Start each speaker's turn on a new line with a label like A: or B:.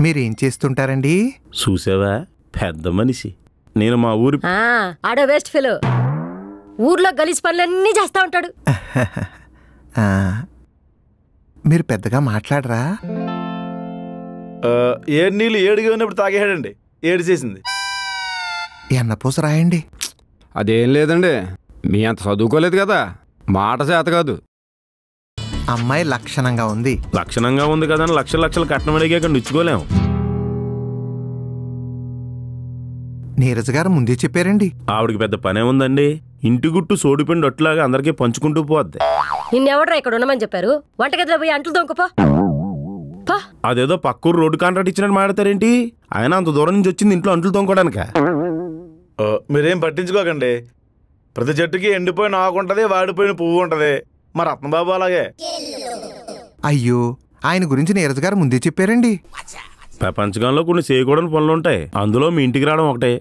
A: మీరేం చేస్తుంటారండి?
B: చూసావా, పెద్ద మనిషి. నేను మా ఊరి
C: ఆడ వేస్ట్ ఫెలో, ఊర్లో గలీజ్ పనులన్నీ చేస్తా ఉంటాడు.
A: మీరు పెద్దగా మాట్లాడరా?
D: ఏడు నీళ్ళు ఏడుగా ఉన్నప్పుడు తాగేయాడండి, ఏడు చేసింది.
A: ఎన్నపూస రాయండి.
E: అదేం లేదండి, మీ అంత చదువుకోలేదు కదా, మాట చేత కాదు.
A: అమ్మాయి లక్షణంగా ఉంది.
B: లక్షణంగా ఉంది కదా అని లక్షల లక్షలు కట్నం అడిగాక నిచ్చుకోలేం.
A: నీరజ్ గారు ముందే చెప్పారండి.
B: ఆవిడకి పెద్ద పనే ఉందండి. ఇంటి గుట్టు సోడిపిండి ఒట్లాగా అందరికీ పంచుకుంటూ పోద్ది.
C: నిన్నెవడ్రా ఇక్కడ ఉండమని చెప్పారు? వంటగదిలో పోయి అంట్లు దొంగపో.
B: అదేదో పక్కూరు రోడ్డు కాంట్రాక్ట్ ఇచ్చినట్టు మాడతారేంటి? ఆయన అంత దూరం నుంచి వచ్చింది ఇంట్లో అంట్లు తోముకోవడానిక.
D: మీరేం పట్టించుకోకండి. ప్రతి చెట్టుకి ఎండిపోయిన ఆకు ఉంటది, వాడిపోయిన పువ్వు ఉంటది. మా రత్నబాబు అలాగే.
A: అయ్యో, ఆయన గురించి నీరజ్ గారు ముందే చెప్పారండి.
B: ప్రపంచంలో కొన్ని చేయకూడని పనులుంటాయి, అందులో మీ ఇంటికి రావడం ఒకటే.